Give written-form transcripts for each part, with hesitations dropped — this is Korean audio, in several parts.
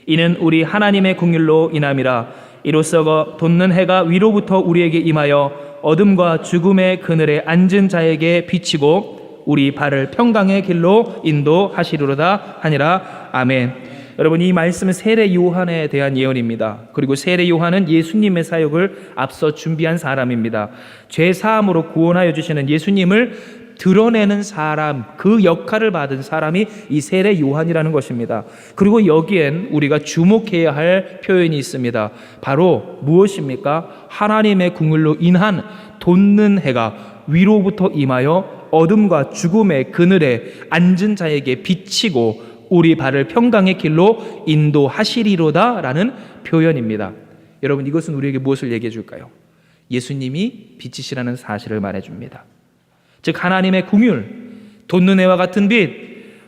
이는 우리 하나님의 긍휼로 인함이라. 이로써 돋는 해가 위로부터 우리에게 임하여 어둠과 죽음의 그늘에 앉은 자에게 비치고 우리 발을 평강의 길로 인도하시리로다 하니라. 아멘. 여러분, 이 말씀은 세례 요한에 대한 예언입니다. 그리고 세례 요한은 예수님의 사역을 앞서 준비한 사람입니다. 죄 사함으로 구원하여 주시는 예수님을 드러내는 사람, 그 역할을 받은 사람이 이 세례 요한이라는 것입니다. 그리고 여기엔 우리가 주목해야 할 표현이 있습니다. 바로 무엇입니까? 하나님의 긍휼로 인한 돋는 해가 위로부터 임하여 어둠과 죽음의 그늘에 앉은 자에게 비치고 우리 발을 평강의 길로 인도하시리로다 라는 표현입니다. 여러분, 이것은 우리에게 무엇을 얘기해 줄까요? 예수님이 빛이시라는 사실을 말해줍니다. 즉 하나님의 긍휼, 돋는 해와 같은 빛,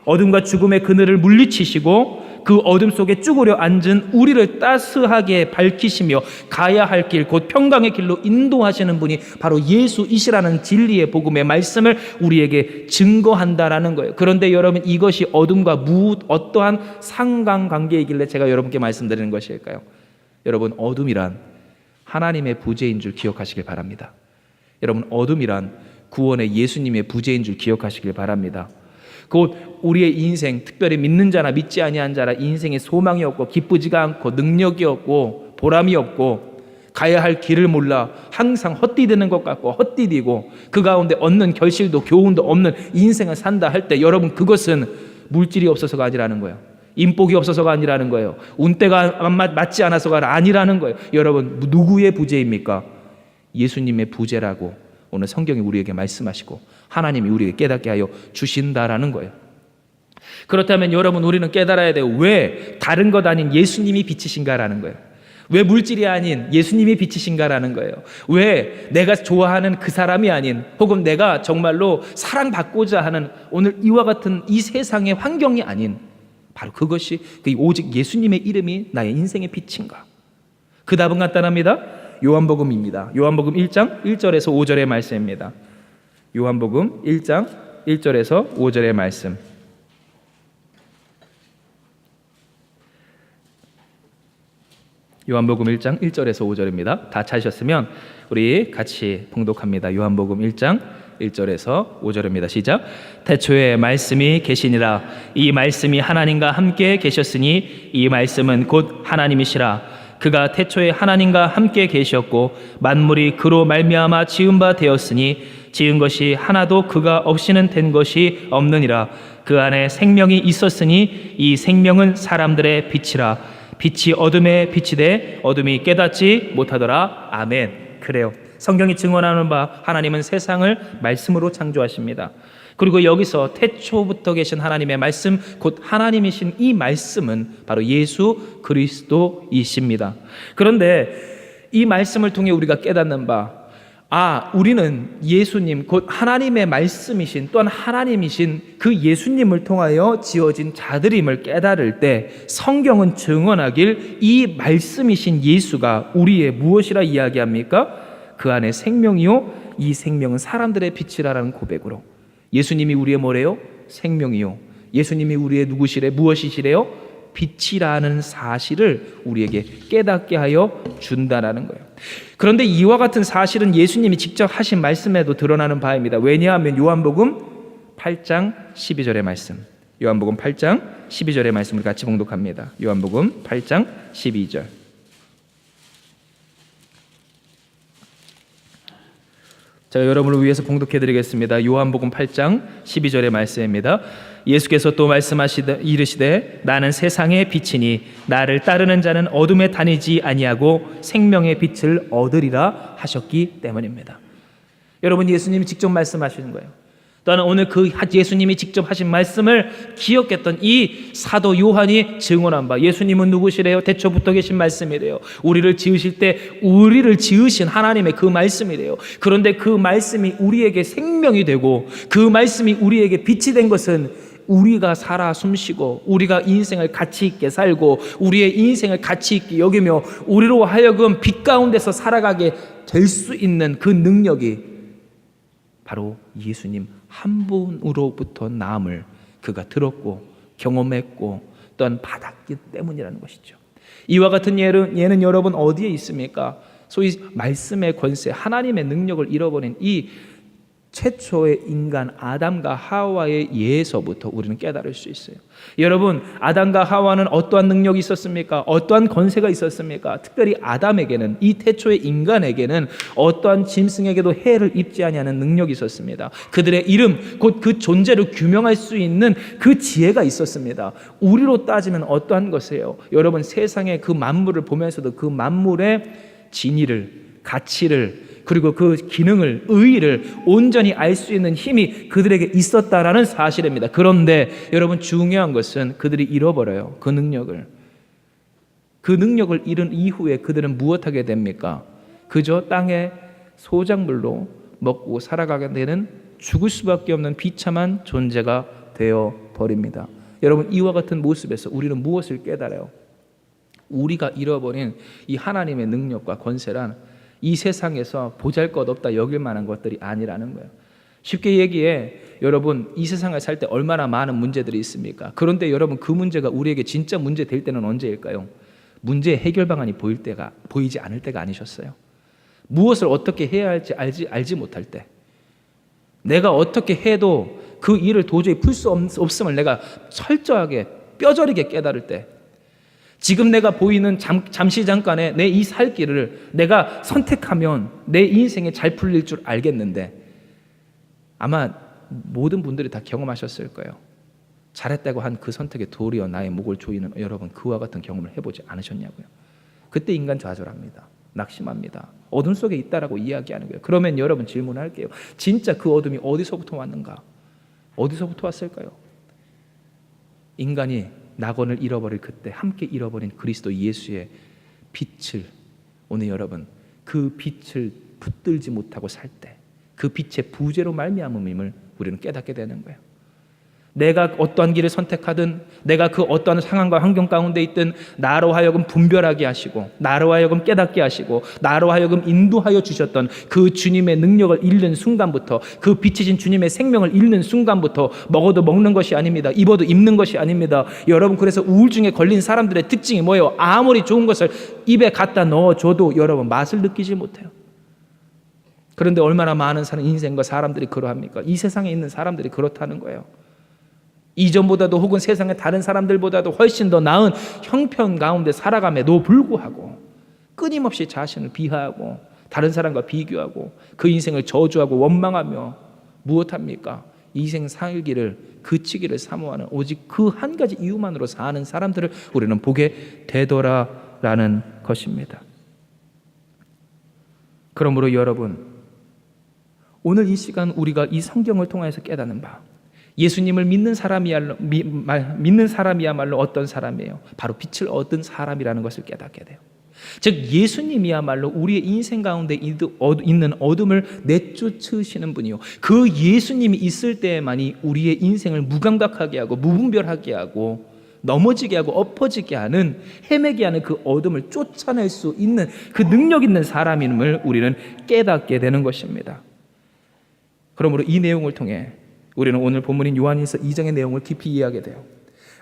어둠과 죽음의 그늘을 물리치시고 그 어둠 속에 쭈그려 앉은 우리를 따스하게 밝히시며 가야 할 길, 곧 평강의 길로 인도하시는 분이 바로 예수이시라는 진리의 복음의 말씀을 우리에게 증거한다라는 거예요. 그런데 여러분, 이것이 어둠과 어떠한 상관관계이길래 제가 여러분께 말씀드리는 것일까요? 여러분, 어둠이란 하나님의 부재인 줄 기억하시길 바랍니다. 여러분, 어둠이란 구원의 예수님의 부재인 줄 기억하시길 바랍니다. 곧 우리의 인생, 특별히 믿는 자나 믿지 아니한 자라 인생에 소망이 없고 기쁘지가 않고 능력이 없고 보람이 없고 가야 할 길을 몰라 항상 헛디디는 것 같고 헛디디고 그 가운데 얻는 결실도 교훈도 없는 인생을 산다 할 때, 여러분, 그것은 물질이 없어서가 아니라는 거예요. 인복이 없어서가 아니라는 거예요. 운때가 맞지 않아서가 아니라는 거예요. 여러분, 누구의 부재입니까? 예수님의 부재라고 오늘 성경이 우리에게 말씀하시고 하나님이 우리에게 깨닫게 하여 주신다라는 거예요. 그렇다면 여러분, 우리는 깨달아야 돼요. 왜 다른 것 아닌 예수님이 빛이신가라는 거예요. 왜 물질이 아닌 예수님이 빛이신가라는 거예요. 왜 내가 좋아하는 그 사람이 아닌, 혹은 내가 정말로 사랑받고자 하는 오늘 이와 같은 이 세상의 환경이 아닌, 바로 그것이 오직 예수님의 이름이 나의 인생의 빛인가? 그 답은 간단합니다. 요한복음입니다. 요한복음 1장 1절에서 5절의 말씀입니다. 요한복음 1장 1절에서 5절의 말씀. 요한복음 1장 1절에서 5절입니다. 다 찾으셨으면 우리 같이 봉독합니다. 요한복음 1장 1절에서 5절입니다. 시작. 태초에 말씀이 계시니라. 이 말씀이 하나님과 함께 계셨으니 이 말씀은 곧 하나님이시라. 그가 태초에 하나님과 함께 계셨고 만물이 그로 말미암아 지은 바 되었으니 지은 것이 하나도 그가 없이는 된 것이 없느니라. 그 안에 생명이 있었으니 이 생명은 사람들의 빛이라. 빛이 어둠에 비치되 어둠이 깨닫지 못하더라. 아멘. 그래요. 성경이 증언하는 바 하나님은 세상을 말씀으로 창조하십니다. 그리고 여기서 태초부터 계신 하나님의 말씀, 곧 하나님이신 이 말씀은 바로 예수 그리스도이십니다. 그런데 이 말씀을 통해 우리가 깨닫는 바, 우리는 예수님, 곧 하나님의 말씀이신, 또한 하나님이신 그 예수님을 통하여 지어진 자들임을 깨달을 때 성경은 증언하길 이 말씀이신 예수가 우리의 무엇이라 이야기합니까? 그 안에 생명이요 이 생명은 사람들의 빛이라는 고백으로 예수님이 우리의 뭐래요? 생명이요. 예수님이 우리의 누구시래? 무엇이시래요? 빛이라는 사실을 우리에게 깨닫게 하여 준다라는 거예요. 그런데 이와 같은 사실은 예수님이 직접 하신 말씀에도 드러나는 바입니다. 왜냐하면 요한복음 8장 12절의 말씀, 요한복음 8장 12절의 말씀을 같이 봉독합니다. 요한복음 8장 12절. 제가 여러분을 위해서 봉독해드리겠습니다. 요한복음 8장 12절의 말씀입니다. 예수께서 또 이르시되 나는 세상의 빛이니 나를 따르는 자는 어둠에 다니지 아니하고 생명의 빛을 얻으리라 하셨기 때문입니다. 여러분, 예수님이 직접 말씀하시는 거예요. 또한 오늘 그 예수님이 직접 하신 말씀을 기억했던 이 사도 요한이 증언한 바, 예수님은 누구시래요? 태초부터 계신 말씀이래요. 우리를 지으실 때 우리를 지으신 하나님의 그 말씀이래요. 그런데 그 말씀이 우리에게 생명이 되고 그 말씀이 우리에게 빛이 된 것은 우리가 살아 숨쉬고 우리가 인생을 가치 있게 살고 우리의 인생을 가치 있게 여기며 우리로 하여금 빛 가운데서 살아가게 될 수 있는 그 능력이 바로 예수님 한 분으로부터 나음을 그가 들었고 경험했고 어떤 바닥기 때문이라는 것이죠. 이와 같은 예는 여러분 어디에 있습니까? 소위 말씀의 권세, 하나님의 능력을 잃어버린 이 최초의 인간 아담과 하와의 예에서부터 우리는 깨달을 수 있어요. 여러분, 아담과 하와는 어떠한 능력이 있었습니까? 어떠한 권세가 있었습니까? 특별히 아담에게는, 이 태초의 인간에게는 어떠한 짐승에게도 해를 입지 아니하는 능력이 있었습니다. 그들의 이름, 곧 그 존재를 규명할 수 있는 그 지혜가 있었습니다. 우리로 따지면 어떠한 것이에요? 여러분, 세상의 그 만물을 보면서도 그 만물의 진리를, 가치를, 그리고 그 기능을, 의의를 온전히 알 수 있는 힘이 그들에게 있었다라는 사실입니다. 그런데 여러분, 중요한 것은 그들이 잃어버려요. 그 능력을 잃은 이후에 그들은 무엇하게 됩니까? 그저 땅의 소작물로 먹고 살아가게 되는, 죽을 수밖에 없는 비참한 존재가 되어 버립니다. 여러분, 이와 같은 모습에서 우리는 무엇을 깨달아요? 우리가 잃어버린 이 하나님의 능력과 권세란 이 세상에서 보잘것없다 여길 만한 것들이 아니라는 거예요. 쉽게 얘기해, 여러분, 이 세상을 살 때 얼마나 많은 문제들이 있습니까? 그런데 여러분, 그 문제가 우리에게 진짜 문제 될 때는 언제일까요? 문제의 해결 방안이 보이지 않을 때가 아니셨어요? 무엇을 어떻게 해야 할지 알지 못할 때, 내가 어떻게 해도 그 일을 도저히 풀 수 없음을 내가 철저하게 뼈저리게 깨달을 때, 지금 내가 보이는 잠시 잠깐의 내 이 살 길을 내가 선택하면 내 인생이 잘 풀릴 줄 알겠는데, 아마 모든 분들이 다 경험하셨을 거예요. 잘했다고 한 그 선택에 도리어 나의 목을 조이는 여러분, 그와 같은 경험을 해보지 않으셨냐고요. 그때 인간 좌절합니다. 낙심합니다. 어둠 속에 있다라고 이야기하는 거예요. 그러면 여러분, 질문할게요. 진짜 그 어둠이 어디서부터 왔는가? 어디서부터 왔을까요? 인간이 낙원을 잃어버릴 그때 함께 잃어버린 그리스도 예수의 빛을, 오늘 여러분, 그 빛을 붙들지 못하고 살 때 그 빛의 부재로 말미암음임을 우리는 깨닫게 되는 거예요. 내가 어떠한 길을 선택하든, 내가 그 어떠한 상황과 환경 가운데 있든, 나로 하여금 분별하게 하시고, 나로 하여금 깨닫게 하시고, 나로 하여금 인도하여 주셨던 그 주님의 능력을 잃는 순간부터, 그 빛이신 주님의 생명을 잃는 순간부터 먹어도 먹는 것이 아닙니다. 입어도 입는 것이 아닙니다. 여러분, 그래서 우울증에 걸린 사람들의 특징이 뭐예요? 아무리 좋은 것을 입에 갖다 넣어줘도 여러분, 맛을 느끼지 못해요. 그런데 얼마나 많은 인생과 사람들이 그러합니까? 이 세상에 있는 사람들이 그렇다는 거예요. 이전보다도 혹은 세상의 다른 사람들보다도 훨씬 더 나은 형편 가운데 살아감에도 불구하고 끊임없이 자신을 비하하고 다른 사람과 비교하고 그 인생을 저주하고 원망하며 무엇합니까? 이생 살기를, 그치기를 사모하는 오직 그 한 가지 이유만으로 사는 사람들을 우리는 보게 되더라라는 것입니다. 그러므로 여러분, 오늘 이 시간 우리가 이 성경을 통해서 깨닫는 바, 예수님을 믿는 사람이야말로 어떤 사람이에요? 바로 빛을 얻은 사람이라는 것을 깨닫게 돼요. 즉, 예수님이야말로 우리의 인생 가운데 있는 어둠을 내쫓으시는 분이요, 그 예수님이 있을 때에만이 우리의 인생을 무감각하게 하고 무분별하게 하고 넘어지게 하고 엎어지게 하는, 헤매게 하는 그 어둠을 쫓아낼 수 있는 그 능력 있는 사람임을 우리는 깨닫게 되는 것입니다. 그러므로 이 내용을 통해 우리는 오늘 본문인 요한일서 2장의 내용을 깊이 이해하게 돼요.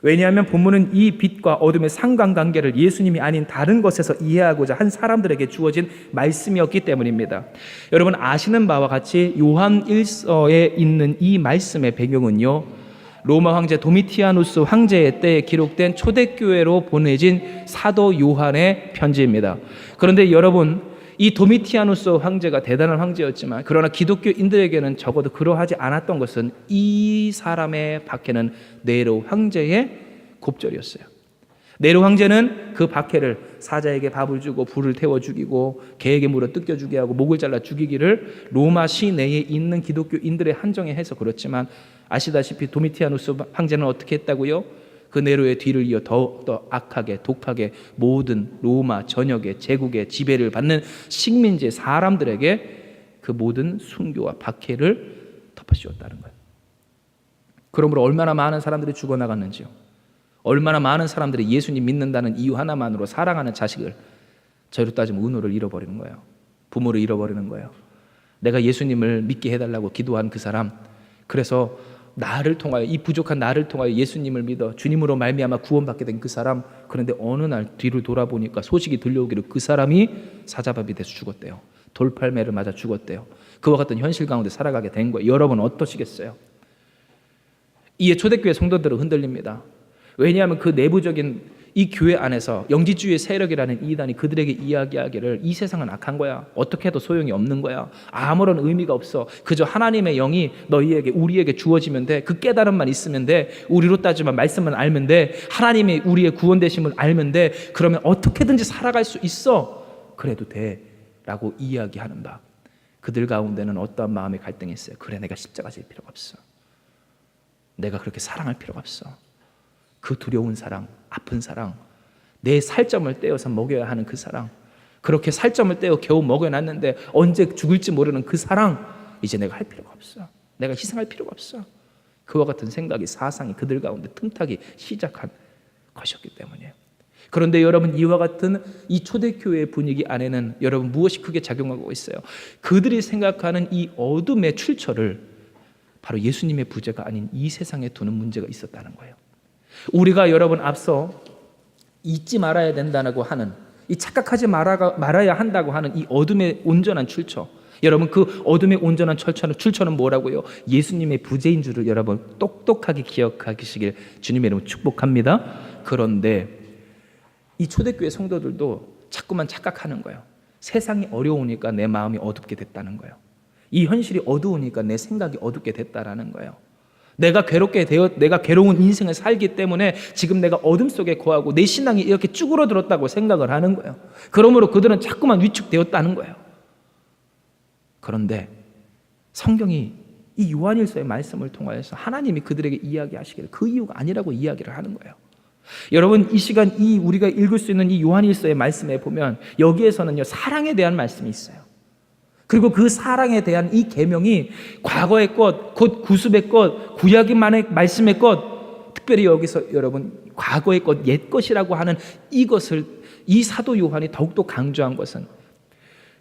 왜냐하면 본문은 이 빛과 어둠의 상관관계를 예수님이 아닌 다른 것에서 이해하고자 한 사람들에게 주어진 말씀이었기 때문입니다. 여러분, 아시는 바와 같이 요한일서에 있는 이 말씀의 배경은요, 로마 황제 도미티아누스 황제의 때에 기록된 초대교회로 보내진 사도 요한의 편지입니다. 그런데 여러분, 이 도미티아누스 황제가 대단한 황제였지만, 그러나 기독교인들에게는 적어도 그러하지 않았던 것은 이 사람의 박해는 네로 황제의 곱절이었어요. 네로 황제는 그 박해를 사자에게 밥을 주고 불을 태워 죽이고 개에게 물어 뜯겨 주게 하고 목을 잘라 죽이기를 로마 시내에 있는 기독교인들의 한정에 해서 그렇지만, 아시다시피 도미티아누스 황제는 어떻게 했다고요? 그 네로의 뒤를 이어 더욱더 악하게 독하게 모든 로마 전역의 제국의 지배를 받는 식민지 사람들에게 그 모든 순교와 박해를 덮어씌웠다는 거예요. 그러므로 얼마나 많은 사람들이 죽어나갔는지요, 얼마나 많은 사람들이 예수님 믿는다는 이유 하나만으로 사랑하는 자식을, 저희로 따지면 은호를 잃어버리는 거예요. 부모를 잃어버리는 거예요. 내가 예수님을 믿게 해달라고 기도한 그 사람, 그래서 나를 통하여, 이 부족한 나를 통하여 예수님을 믿어 주님으로 말미암아 구원받게 된 그 사람, 그런데 어느 날 뒤를 돌아보니까 소식이 들려오기를 그 사람이 사자밥이 돼서 죽었대요. 돌팔매를 맞아 죽었대요. 그와 같은 현실 가운데 살아가게 된 거예요. 여러분 어떠시겠어요? 이에 초대교회 성도들은 흔들립니다. 왜냐하면 그 내부적인 이 교회 안에서 영지주의 세력이라는 이단이 그들에게 이야기하기를 이 세상은 악한 거야. 어떻게 해도 소용이 없는 거야. 아무런 의미가 없어. 그저 하나님의 영이 너희에게, 우리에게 주어지면 돼. 그 깨달음만 있으면 돼. 우리로 따지면 말씀만 알면 돼. 하나님이 우리의 구원되심을 알면 돼. 그러면 어떻게든지 살아갈 수 있어. 그래도 돼. 라고 이야기하는 바. 그들 가운데는 어떠한 마음의 갈등이 있어요. 그래, 내가 십자가 질 필요가 없어. 내가 그렇게 사랑할 필요가 없어. 그 두려운 사랑, 아픈 사랑, 내 살점을 떼어서 먹여야 하는 그 사랑, 그렇게 살점을 떼어 겨우 먹여놨는데 언제 죽을지 모르는 그 사랑, 이제 내가 할 필요가 없어. 내가 희생할 필요가 없어. 그와 같은 생각이, 사상이 그들 가운데 틈타기 시작한 것이었기 때문이에요. 그런데 여러분, 이와 같은 이 초대교회의 분위기 안에는 여러분 무엇이 크게 작용하고 있어요? 그들이 생각하는 이 어둠의 출처를 바로 예수님의 부재가 아닌 이 세상에 두는 문제가 있었다는 거예요. 우리가 여러분 앞서 잊지 말아야 된다고 하는, 이 착각하지 말아야 한다고 하는 이 어둠의 온전한 출처, 여러분 그 어둠의 온전한 출처는 뭐라고요? 예수님의 부재인 줄을 여러분 똑똑하게 기억하시길 주님의 이름으로 축복합니다. 그런데 이 초대교회 성도들도 자꾸만 착각하는 거예요. 세상이 어려우니까 내 마음이 어둡게 됐다는 거예요. 이 현실이 어두우니까 내 생각이 어둡게 됐다라는 거예요. 내가 괴로운 인생을 살기 때문에 지금 내가 어둠 속에 거하고 내 신앙이 이렇게 쭈그러들었다고 생각을 하는 거예요. 그러므로 그들은 자꾸만 위축되었다는 거예요. 그런데 성경이 이 요한일서의 말씀을 통하여서 하나님이 그들에게 이야기하시기를 그 이유가 아니라고 이야기를 하는 거예요. 여러분, 이 시간 우리가 읽을 수 있는 이 요한일서의 말씀에 보면 여기에서는요, 사랑에 대한 말씀이 있어요. 그리고 그 사랑에 대한 이 계명이 과거의 것, 곧 구습의 것, 구약의 말씀의 것, 특별히 여기서 여러분 과거의 것, 옛 것이라고 하는 이것을 이 사도 요한이 더욱더 강조한 것은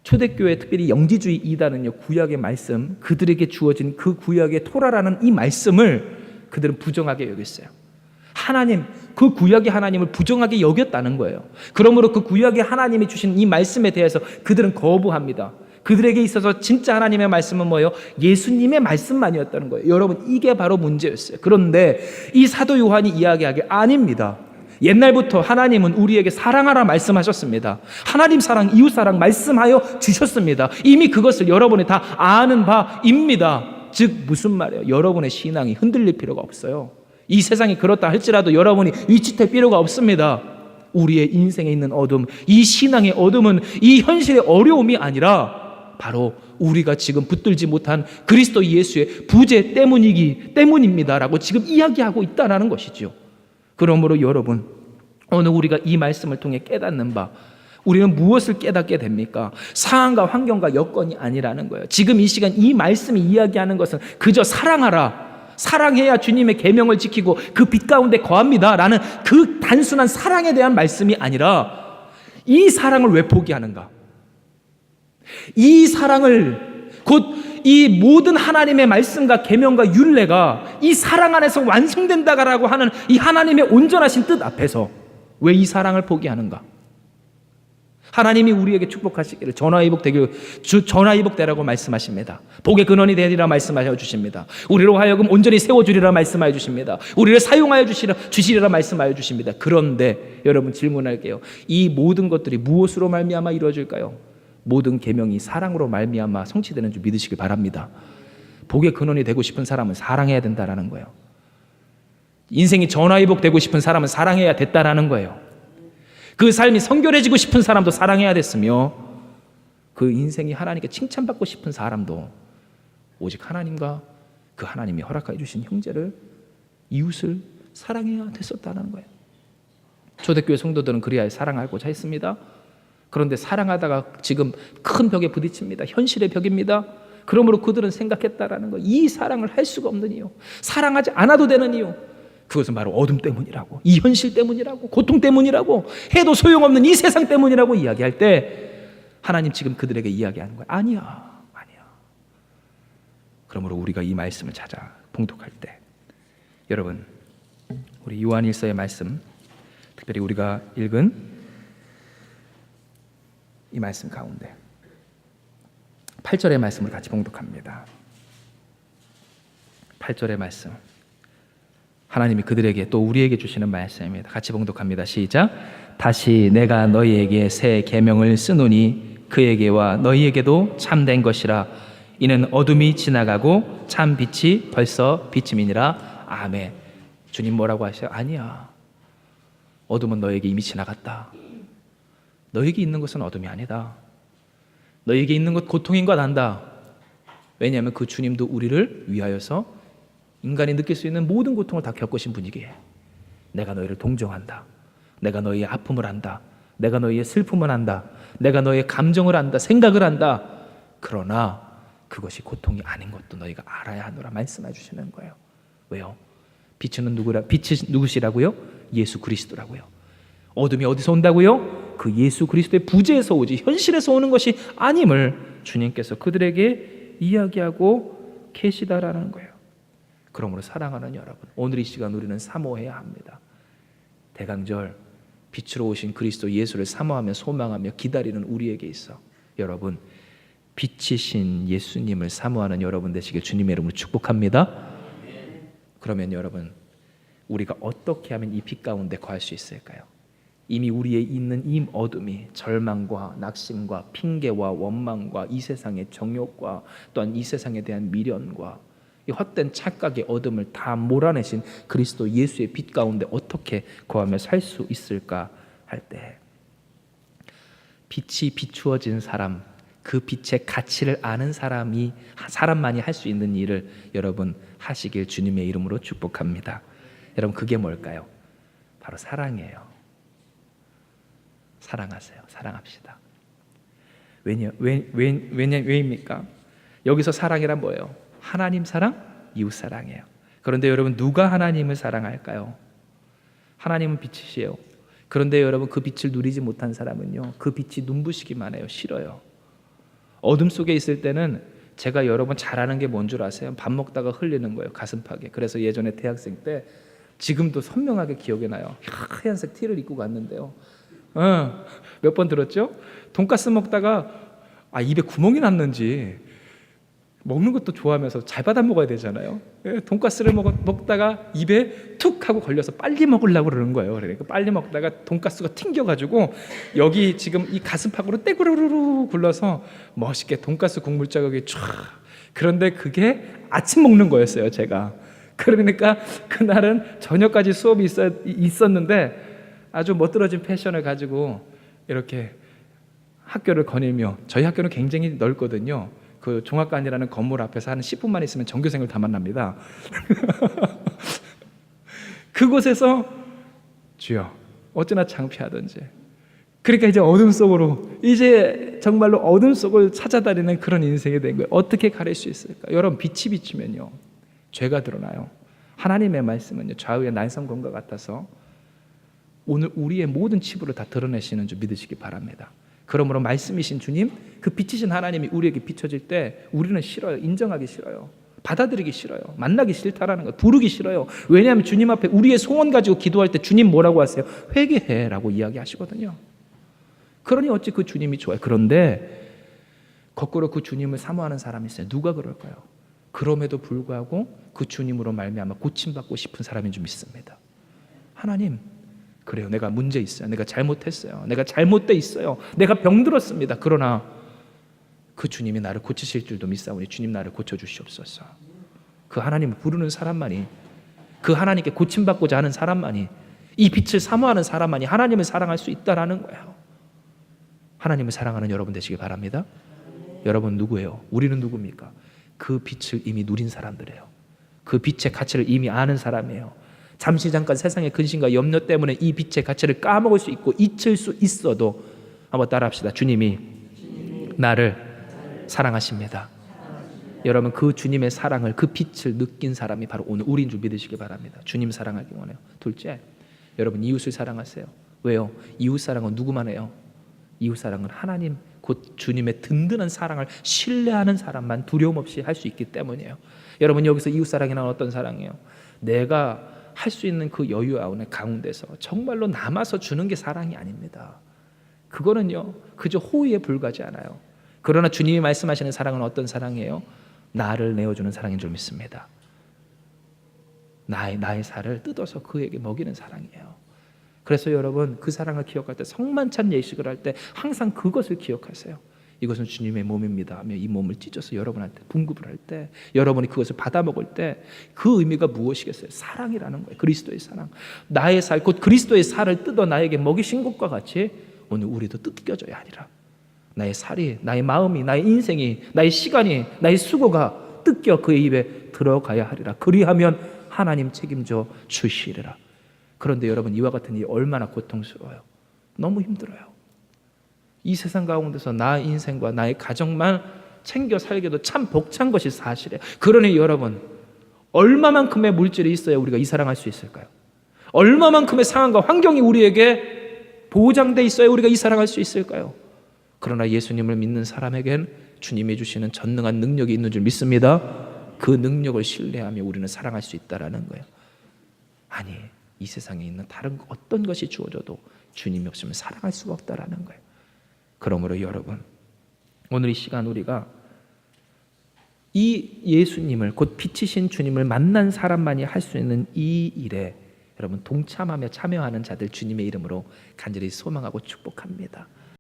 초대교회, 특별히 영지주의 이단은요, 구약의 말씀, 그들에게 주어진 그 구약의 토라라는 이 말씀을 그들은 부정하게 여겼어요. 하나님, 그 구약의 하나님을 부정하게 여겼다는 거예요. 그러므로 그 구약의 하나님이 주신 이 말씀에 대해서 그들은 거부합니다. 그들에게 있어서 진짜 하나님의 말씀은 뭐예요? 예수님의 말씀만이었다는 거예요. 여러분, 이게 바로 문제였어요. 그런데 이 사도 요한이 이야기하길 아닙니다. 옛날부터 하나님은 우리에게 사랑하라 말씀하셨습니다. 하나님 사랑, 이웃 사랑 말씀하여 주셨습니다. 이미 그것을 여러분이 다 아는 바입니다. 즉 무슨 말이에요? 여러분의 신앙이 흔들릴 필요가 없어요. 이 세상이 그렇다 할지라도 여러분이 위축될 필요가 없습니다. 우리의 인생에 있는 어둠, 이 신앙의 어둠은 이 현실의 어려움이 아니라 바로 우리가 지금 붙들지 못한 그리스도 예수의 부재 때문입니다라고 지금 이야기하고 있다는 것이죠. 그러므로 여러분, 오늘 우리가 이 말씀을 통해 깨닫는 바, 우리는 무엇을 깨닫게 됩니까? 상황과 환경과 여건이 아니라는 거예요. 지금 이 시간 이 말씀이 이야기하는 것은 그저 사랑하라, 사랑해야 주님의 계명을 지키고 그 빛 가운데 거합니다 라는 그 단순한 사랑에 대한 말씀이 아니라 이 사랑을 왜 포기하는가? 이 사랑을, 곧 이 모든 하나님의 말씀과 계명과 율례가 이 사랑 안에서 완성된다라고 하는 이 하나님의 온전하신 뜻 앞에서 왜 이 사랑을 포기하는가? 하나님이 우리에게 축복하시기를 전화위복되라고 말씀하십니다. 복의 근원이 되리라 말씀하여 주십니다. 우리로 하여금 온전히 세워주리라 말씀하여 주십니다. 우리를 사용하여 주시리라 말씀하여 주십니다. 그런데 여러분, 질문할게요. 이 모든 것들이 무엇으로 말미암아 이루어질까요? 모든 계명이 사랑으로 말미암아 성취되는 줄 믿으시길 바랍니다. 복의 근원이 되고 싶은 사람은 사랑해야 된다라는 거예요. 인생이 전화위복되고 싶은 사람은 사랑해야 됐다라는 거예요. 그 삶이 성결해지고 싶은 사람도 사랑해야 됐으며, 그 인생이 하나님께 칭찬받고 싶은 사람도 오직 하나님과 그 하나님이 허락해 주신 형제를, 이웃을 사랑해야 됐었다는 거예요. 초대교회 성도들은 그리하여 사랑하고자 했습니다. 그런데 사랑하다가 지금 큰 벽에 부딪힙니다. 현실의 벽입니다. 그러므로 그들은 생각했다라는 거예요. 이 사랑을 할 수가 없는 이유, 사랑하지 않아도 되는 이유, 그것은 바로 어둠 때문이라고, 이 현실 때문이라고, 고통 때문이라고, 해도 소용없는 이 세상 때문이라고 이야기할 때 하나님 지금 그들에게 이야기하는 거예요. 아니야. 그러므로 우리가 이 말씀을 찾아 봉독할 때 여러분, 우리 요한일서의 말씀, 특별히 우리가 읽은 이 말씀 가운데 8절의 말씀을 같이 봉독합니다. 8절의 말씀, 하나님이 그들에게 또 우리에게 주시는 말씀입니다. 같이 봉독합니다. 시작. 다시 내가 너희에게 새 계명을 쓰노니 그에게와 너희에게도 참된 것이라. 이는 어둠이 지나가고 참 빛이 벌써 비침이니라. 아멘. 주님 뭐라고 하셔요? 아니야, 어둠은 너에게 이미 지나갔다. 너에게 있는 것은 어둠이 아니다. 너에게 있는 것 고통인 것 안다. 왜냐하면 그 주님도 우리를 위하여서 인간이 느낄 수 있는 모든 고통을 다 겪으신 분이기에 내가 너희를 동정한다. 내가 너희의 아픔을 안다. 내가 너희의 슬픔을 안다. 내가 너희의 감정을 안다. 생각을 안다. 그러나 그것이 고통이 아닌 것도 너희가 알아야 하노라 말씀해 주시는 거예요. 왜요? 빛은 누구시라고요? 예수 그리스도라고요. 어둠이 어디서 온다고요? 그 예수 그리스도의 부재에서 오지 현실에서 오는 것이 아님을 주님께서 그들에게 이야기하고 계시다라는 거예요. 그러므로 사랑하는 여러분, 오늘 이 시간 우리는 사모해야 합니다. 대강절 빛으로 오신 그리스도 예수를 사모하며 소망하며 기다리는 우리에게 있어 여러분, 빛이신 예수님을 사모하는 여러분 되시길 주님의 이름으로 축복합니다. 그러면 여러분, 우리가 어떻게 하면 이 빛 가운데 거할 수 있을까요? 이미 우리에 있는 이 어둠이 절망과 낙심과 핑계와 원망과 이 세상의 정욕과 또한 이 세상에 대한 미련과 이 헛된 착각의 어둠을 다 몰아내신 그리스도 예수의 빛 가운데 어떻게 거하며 살 수 있을까 할 때, 빛이 비추어진 사람, 그 빛의 가치를 아는 사람만이 할 수 있는 일을 여러분 하시길 주님의 이름으로 축복합니다. 여러분, 그게 뭘까요? 바로 사랑이에요. 사랑하세요. 사랑합시다. 왜입니까? 여기서 사랑이란 뭐예요? 하나님 사랑, 이웃 사랑이에요. 그런데 여러분, 누가 하나님을 사랑할까요? 하나님은 빛이시에요. 그런데 여러분, 그 빛을 누리지 못한 사람은요, 그 빛이 눈부시기만 해요. 싫어요. 어둠 속에 있을 때는 제가 여러분 잘 아는 게 뭔 줄 아세요? 밥 먹다가 흘리는 거예요, 가슴팍에. 그래서 예전에 대학생 때, 지금도 선명하게 기억이 나요. 하얀색 티를 입고 갔는데요, 몇 번 들었죠? 돈가스 먹다가 입에 구멍이 났는지, 먹는 것도 좋아하면서 잘 받아 먹어야 되잖아요. 돈가스를 먹다가 입에 툭 하고 걸려서 빨리 먹으려고 그러는 거예요. 그러니까 빨리 먹다가 돈가스가 튕겨가지고 여기 지금 이 가슴팍으로 떼구르르 굴러서 멋있게 돈가스 국물 자국이 쫙. 그런데 그게 아침 먹는 거였어요, 제가. 그러니까 그날은 저녁까지 수업이 있었는데 아주 멋들어진 패션을 가지고 이렇게 학교를 거닐며, 저희 학교는 굉장히 넓거든요. 그 종합관이라는 건물 앞에서 한 10분만 있으면 전교생을 다 만납니다. 그곳에서 주여 어찌나 창피하던지. 그러니까 이제 어둠 속으로, 이제 정말로 어둠 속을 찾아다니는 그런 인생이 된 거예요. 어떻게 가릴 수 있을까? 여러분, 빛이 비치면요 죄가 드러나요. 하나님의 말씀은요 좌우의 날성검과 같아서 오늘 우리의 모든 치부를 다 드러내시는 줄 믿으시기 바랍니다. 그러므로 말씀이신 주님, 그 빛이신 하나님이 우리에게 비춰질 때 우리는 싫어요. 인정하기 싫어요. 받아들이기 싫어요. 만나기 싫다라는 거, 부르기 싫어요. 왜냐하면 주님 앞에 우리의 소원 가지고 기도할 때 주님 뭐라고 하세요? 회개해라고 이야기하시거든요. 그러니 어찌 그 주님이 좋아요. 그런데 거꾸로 그 주님을 사모하는 사람이 있어요. 누가 그럴까요? 그럼에도 불구하고 그 주님으로 말미암아 고침받고 싶은 사람인 줄 믿습니다. 하나님, 그래요. 내가 문제 있어요. 내가 잘못했어요. 내가 잘못돼 있어요. 내가 병들었습니다. 그러나 그 주님이 나를 고치실 줄도 믿사오니 주님 나를 고쳐주시옵소서. 그 하나님을 부르는 사람만이, 그 하나님께 고침받고자 하는 사람만이, 이 빛을 사모하는 사람만이 하나님을 사랑할 수 있다라는 거예요. 하나님을 사랑하는 여러분 되시기 바랍니다. 여러분 누구예요? 우리는 누굽니까? 그 빛을 이미 누린 사람들이에요. 그 빛의 가치를 이미 아는 사람이에요. 잠시 잠깐 세상의 근심과 염려 때문에 이 빛의 가치를 까먹을 수 있고 잊힐 수 있어도 한번 따라합시다. 주님이 나를 사랑하십니다. 여러분, 그 주님의 사랑을, 그 빛을 느낀 사람이 바로 오늘 우리인 줄 믿으시기 바랍니다. 주님 사랑하기 원해요. 둘째, 여러분 이웃을 사랑하세요. 왜요? 이웃 사랑은 누구만 해요? 이웃사랑은 하나님 곧 주님의 든든한 사랑을 신뢰하는 사람만 두려움 없이 할 수 있기 때문이에요. 여러분, 여기서 이웃사랑이란 어떤 사랑이에요? 내가 할 수 있는 그 여유 가운데서 정말로 남아서 주는 게 사랑이 아닙니다. 그거는요 그저 호의에 불과하지 않아요. 그러나 주님이 말씀하시는 사랑은 어떤 사랑이에요? 나를 내어주는 사랑인 줄 믿습니다. 나의 살을 뜯어서 그에게 먹이는 사랑이에요. 그래서 여러분, 그 사랑을 기억할 때, 성만찬 예식을 할 때 항상 그것을 기억하세요. 이것은 주님의 몸입니다 하며 이 몸을 찢어서 여러분한테 분급을 할 때, 여러분이 그것을 받아 먹을 때 그 의미가 무엇이겠어요? 사랑이라는 거예요. 그리스도의 사랑. 나의 살, 곧 그리스도의 살을 뜯어 나에게 먹이신 것과 같이 오늘 우리도 뜯겨져야 하리라. 나의 살이, 나의 마음이, 나의 인생이, 나의 시간이, 나의 수고가 뜯겨 그의 입에 들어가야 하리라. 그리하면 하나님 책임져 주시리라. 그런데 여러분, 이와 같은 일이 얼마나 고통스러워요. 너무 힘들어요. 이 세상 가운데서 나 인생과 나의 가정만 챙겨 살기도 참 벅찬 것이 사실이에요. 그러니 여러분, 얼마만큼의 물질이 있어야 우리가 이 사랑할 수 있을까요? 얼마만큼의 상황과 환경이 우리에게 보장돼 있어야 우리가 이 사랑할 수 있을까요? 그러나 예수님을 믿는 사람에겐 주님이 주시는 전능한 능력이 있는 줄 믿습니다. 그 능력을 신뢰하며 우리는 사랑할 수 있다라는 거예요. 아니, 이 세상에 있는 다른 어떤 것이 주어져도 주님이 없으면 사랑할 수가 없다라는 거예요. 그러므로 여러분, 오늘 이 시간 우리가 이 예수님을, 곧 빛이신 주님을 만난 사람만이 할 수 있는 이 일에 여러분 동참하며 참여하는 자들 주님의 이름으로 간절히 소망하고 축복합니다.